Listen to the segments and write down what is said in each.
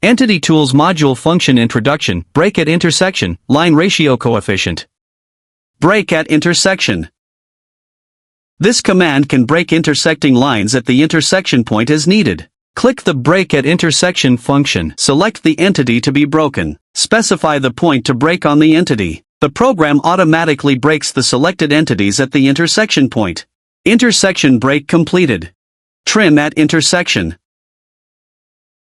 Entity Tools Module Function Introduction. Break at intersection, line ratio coefficient. Break at intersection. This command can break intersecting lines at the intersection point as needed. Click the Break at Intersection function. Select the entity to be broken. Specify the point to break on the entity. The program automatically breaks the selected entities at the intersection point. Intersection break completed. Trim at intersection.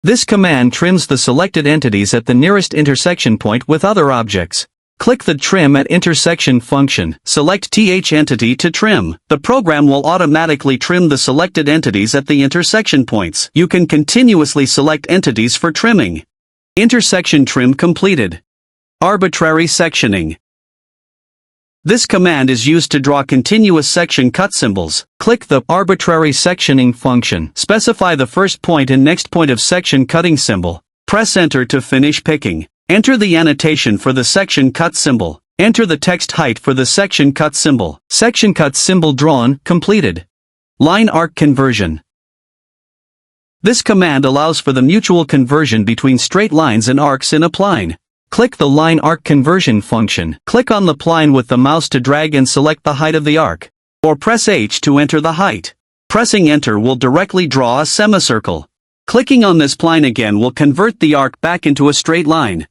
This command trims the selected entities at the nearest intersection point with other objects. Click the Trim at Intersection function. Select TH entity to trim. The program will automatically trim the selected entities at the intersection points. You can continuously select entities for trimming. Intersection trim completed. Arbitrary sectioning. This command is used to draw continuous section cut symbols. Click the Arbitrary Sectioning function. Specify the first point and next point of section cutting symbol. Press Enter to finish picking. Enter the annotation for the section cut symbol. Enter the text height for the section cut symbol. Section cut symbol drawn, completed. Line arc conversion. This command allows for the mutual conversion between straight lines and arcs in a pline. Click the Line Arc Conversion function. Click on the pline with the mouse to drag and select the height of the arc. Or press H to enter the height. Pressing Enter will directly draw a semicircle. Clicking on this pline again will convert the arc back into a straight line.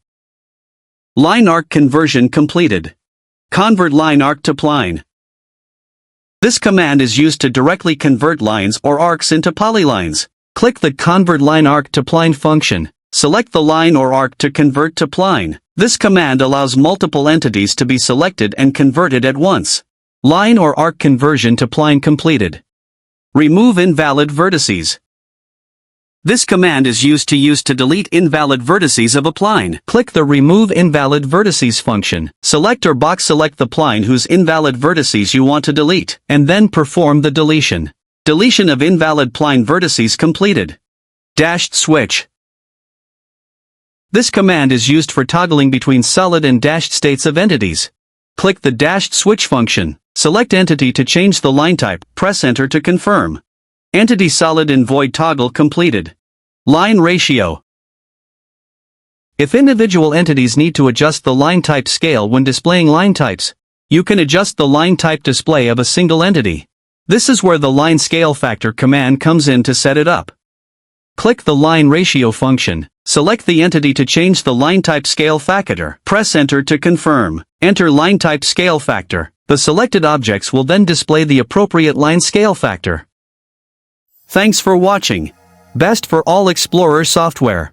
Line arc conversion completed. Convert line arc to pline. This command is used to directly convert lines or arcs into polylines. Click the Convert Line Arc to Pline function. Select the line or arc to convert to pline. This command allows multiple entities to be selected and converted at once. Line or arc conversion to pline completed. Remove invalid vertices. This command is used to delete invalid vertices of a pline. Click the Remove Invalid Vertices function. Select or box select the pline whose invalid vertices you want to delete, and then perform the deletion. Deletion of invalid pline vertices completed. Dashed switch. This command is used for toggling between solid and dashed states of entities. Click the Dashed Switch function. Select entity to change the line type. Press Enter to confirm. Entity Solid and Void toggle completed. Line ratio. If individual entities need to adjust the line type scale when displaying line types, you can adjust the line type display of a single entity. This is where the Line Scale Factor command comes in to set it up. Click the Line Ratio function. Select the entity to change the line type scale factor. Press Enter to confirm. Enter line type scale factor. The selected objects will then display the appropriate line scale factor. Thanks for watching. Best for all Explorer software.